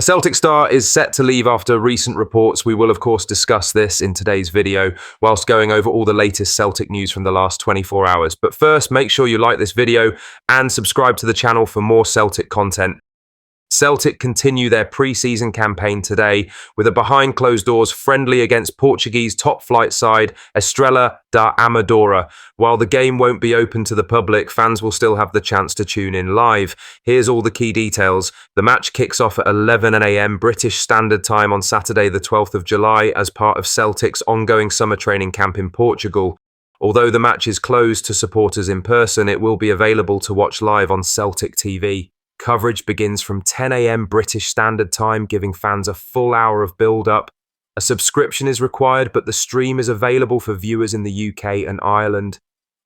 A Celtic star is set to leave after recent reports. We will of course discuss this in today's video, whilst going over all the latest Celtic news from the last 24 hours. But first, make sure you like this video and subscribe to the channel for more Celtic content. Celtic continue their pre-season campaign today with a behind-closed-doors friendly against Portuguese top-flight side Estrela da Amadora. While the game won't be open to the public, fans will still have the chance to tune in live. Here's all the key details. The match kicks off at 11 AM British Standard Time on Saturday the 12th of July as part of Celtic's ongoing summer training camp in Portugal. Although the match is closed to supporters in person, it will be available to watch live on Celtic TV. Coverage begins from 10 AM British Standard Time, giving fans a full hour of build-up. A subscription is required, but the stream is available for viewers in the UK and Ireland.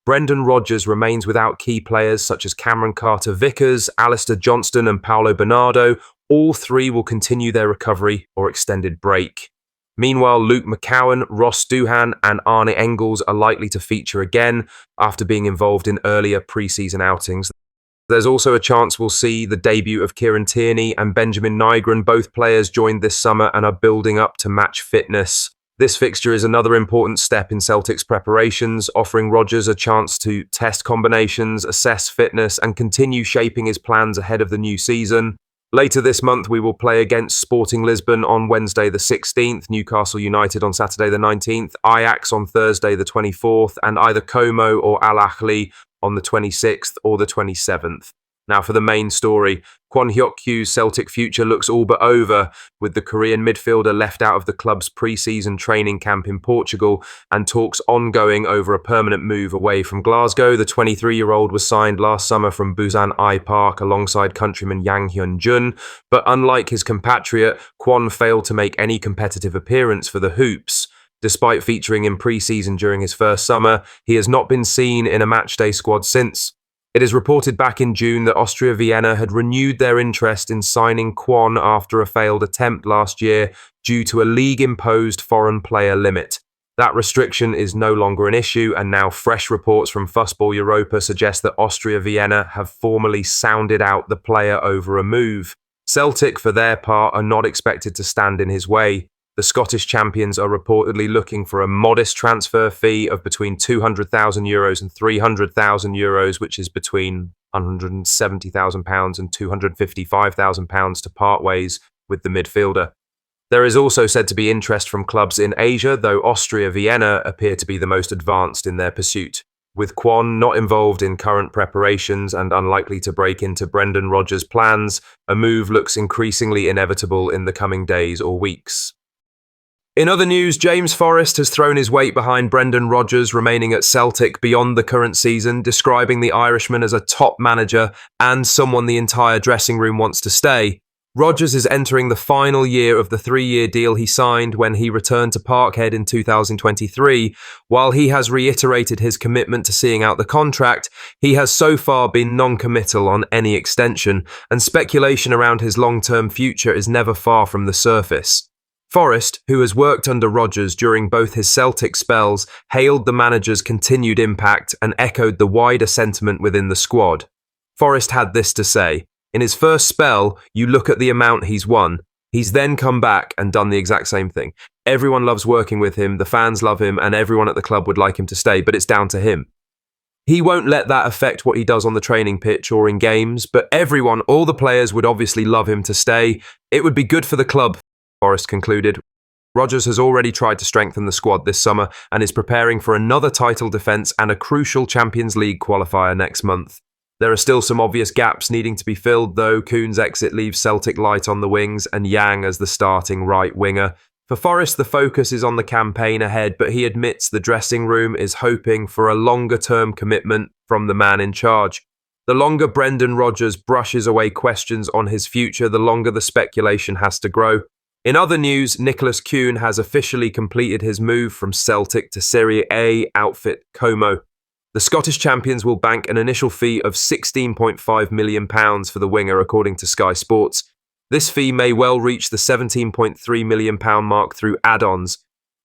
Brendan Rodgers remains without key players such as Cameron Carter-Vickers, Alistair Johnston and Paulo Bernardo. All three will continue their recovery or extended break. Meanwhile, Luke McCowan, Ross Doohan and Arne Engels are likely to feature again after being involved in earlier pre-season outings. There's also a chance we'll see the debut of Kieran Tierney and Benjamin Nygren. Both players joined this summer and are building up to match fitness. This fixture is another important step in Celtic's preparations, offering Rodgers a chance to test combinations, assess fitness and continue shaping his plans ahead of the new season. Later this month, we will play against Sporting Lisbon on Wednesday the 16th, Newcastle United on Saturday the 19th, Ajax on Thursday the 24th, and either Como or Al Ahly on the 26th or the 27th. Now for the main story, Kwon Hyuk-kyu's Celtic future looks all but over, with the Korean midfielder left out of the club's pre-season training camp in Portugal and talks ongoing over a permanent move away from Glasgow. The 23-year-old was signed last summer from Busan I Park alongside countryman Yang Hyun-jun, but unlike his compatriot, Kwon failed to make any competitive appearance for the Hoops. Despite featuring in pre-season during his first summer, he has not been seen in a matchday squad since. It is reported back in June that Austria Vienna had renewed their interest in signing Kwon after a failed attempt last year due to a league-imposed foreign player limit. That restriction is no longer an issue, and now fresh reports from Fussball Europa suggest that Austria Vienna have formally sounded out the player over a move. Celtic, for their part, are not expected to stand in his way. The Scottish champions are reportedly looking for a modest transfer fee of between €200,000 and €300,000, which is between £170,000 and £255,000 to part ways with the midfielder. There is also said to be interest from clubs in Asia, though Austria Vienna appear to be the most advanced in their pursuit. With Kwon not involved in current preparations and unlikely to break into Brendan Rodgers' plans, a move looks increasingly inevitable in the coming days or weeks. In other news, James Forrest has thrown his weight behind Brendan Rodgers remaining at Celtic beyond the current season, describing the Irishman as a top manager and someone the entire dressing room wants to stay. Rodgers is entering the final year of the 3-year deal he signed when he returned to Parkhead in 2023. While he has reiterated his commitment to seeing out the contract, he has so far been non-committal on any extension, and speculation around his long-term future is never far from the surface. Forrest, who has worked under Rodgers during both his Celtic spells, hailed the manager's continued impact and echoed the wider sentiment within the squad. Forrest had this to say: "In his first spell, you look at the amount he's won. He's then come back and done the exact same thing. Everyone loves working with him, the fans love him, and everyone at the club would like him to stay, but it's down to him. He won't let that affect what he does on the training pitch or in games, but everyone, all the players would obviously love him to stay. It would be good for the club," Forrest concluded. Rodgers has already tried to strengthen the squad this summer and is preparing for another title defence and a crucial Champions League qualifier next month. There are still some obvious gaps needing to be filled, though. Kuhn's exit leaves Celtic light on the wings and Yang as the starting right winger. For Forrest, the focus is on the campaign ahead, but he admits the dressing room is hoping for a longer-term commitment from the man in charge. The longer Brendan Rodgers brushes away questions on his future, the longer the speculation has to grow. In other news, Nicolas Kuhn has officially completed his move from Celtic to Serie A outfit Como. The Scottish champions will bank an initial fee of £16.5 million for the winger, according to Sky Sports. This fee may well reach the £17.3 million mark through add-ons.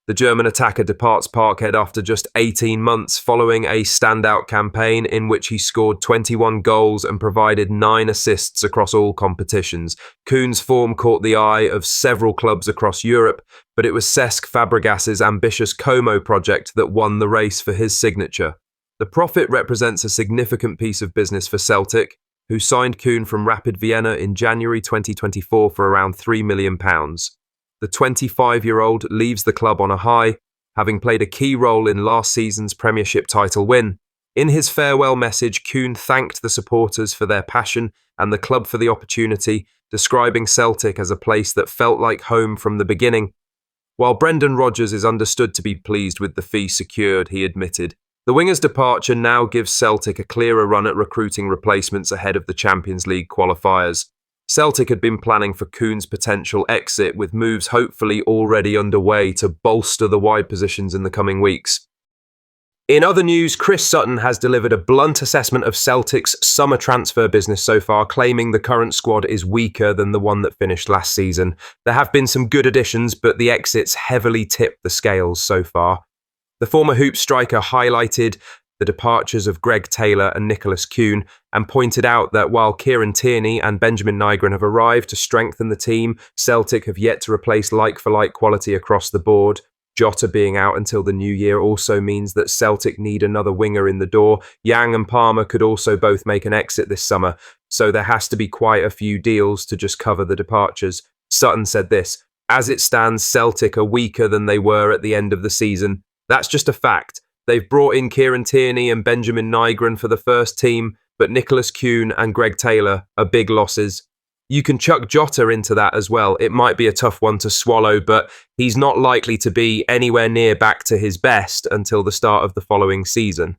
The German attacker departs Parkhead after just 18 months following a standout campaign in which he scored 21 goals and provided 9 assists across all competitions. Kuhn's form caught the eye of several clubs across Europe, but it was Cesc Fabregas's ambitious Como project that won the race for his signature. The profit represents a significant piece of business for Celtic, who signed Kuhn from Rapid Vienna in January 2024 for around £3 million. The 25-year-old leaves the club on a high, having played a key role in last season's Premiership title win. In his farewell message, Kuhn thanked the supporters for their passion and the club for the opportunity, describing Celtic as a place that felt like home from the beginning. While Brendan Rodgers is understood to be pleased with the fee secured, he admitted, the winger's departure now gives Celtic a clearer run at recruiting replacements ahead of the Champions League qualifiers. Celtic had been planning for Kuhn's potential exit, with moves hopefully already underway to bolster the wide positions in the coming weeks. In other news, Chris Sutton has delivered a blunt assessment of Celtic's summer transfer business so far, claiming the current squad is weaker than the one that finished last season. There have been some good additions, but the exits heavily tipped the scales so far. The former Hoops striker highlighted the departures of Greg Taylor and Nicolas Kuhn, and pointed out that while Kieran Tierney and Benjamin Nygren have arrived to strengthen the team, Celtic have yet to replace like-for-like quality across the board. Jota being out until the new year also means that Celtic need another winger in the door. Yang and Palmer could also both make an exit this summer, so there has to be quite a few deals to just cover the departures. Sutton said this, "As it stands, Celtic are weaker than they were at the end of the season. That's just a fact. They've brought in Kieran Tierney and Benjamin Nygren for the first team, but Nicolas Kuhn and Greg Taylor are big losses. You can chuck Jota into that as well. It might be a tough one to swallow, but he's not likely to be anywhere near back to his best until the start of the following season.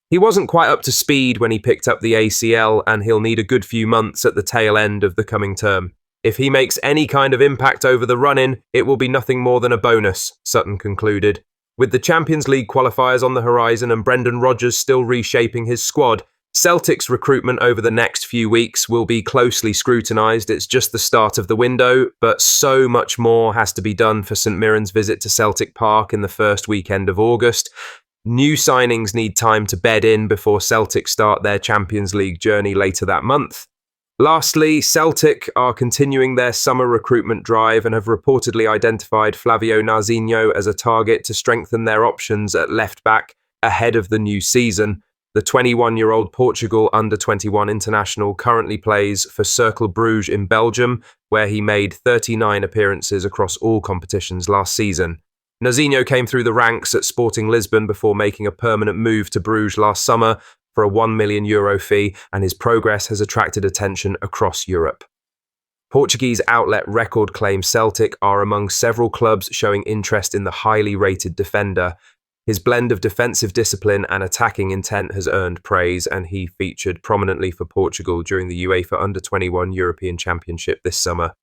He wasn't quite up to speed when he picked up the ACL, and he'll need a good few months at the tail end of the coming term. If he makes any kind of impact over the run-in, it will be nothing more than a bonus," Sutton concluded. With the Champions League qualifiers on the horizon and Brendan Rodgers still reshaping his squad, Celtic's recruitment over the next few weeks will be closely scrutinised. It's just the start of the window, but so much more has to be done for St Mirren's visit to Celtic Park in the first weekend of August. New signings need time to bed in before Celtic start their Champions League journey later that month. Lastly, Celtic are continuing their summer recruitment drive and have reportedly identified Flavio Narzinho as a target to strengthen their options at left-back ahead of the new season. The 21-year-old Portugal under-21 international currently plays for Cercle Bruges in Belgium, where he made 39 appearances across all competitions last season. Narzinho came through the ranks at Sporting Lisbon before making a permanent move to Bruges last summer for a €1 million fee, and his progress has attracted attention across Europe. Portuguese outlet Record claims Celtic are among several clubs showing interest in the highly rated defender. His blend of defensive discipline and attacking intent has earned praise, and he featured prominently for Portugal during the UEFA Under-21 European Championship this summer.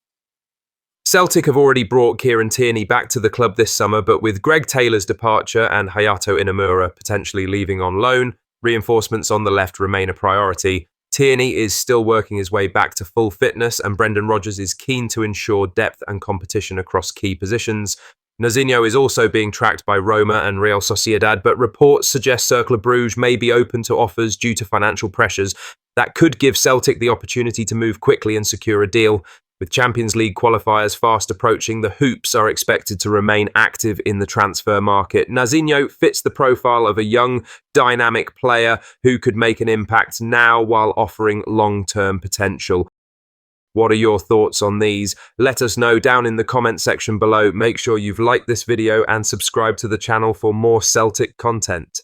Celtic have already brought Kieran Tierney back to the club this summer, but with Greg Taylor's departure and Hayato Inamura potentially leaving on loan, reinforcements on the left remain a priority. Tierney is still working his way back to full fitness, and Brendan Rodgers is keen to ensure depth and competition across key positions. Narzinho is also being tracked by Roma and Real Sociedad, but reports suggest Cercle Bruges may be open to offers due to financial pressures. That could give Celtic the opportunity to move quickly and secure a deal. With Champions League qualifiers fast approaching, the Hoops are expected to remain active in the transfer market. Narzinho fits the profile of a young, dynamic player who could make an impact now while offering long-term potential. What are your thoughts on these? Let us know down in the comment section below. Make sure you've liked this video and subscribe to the channel for more Celtic content.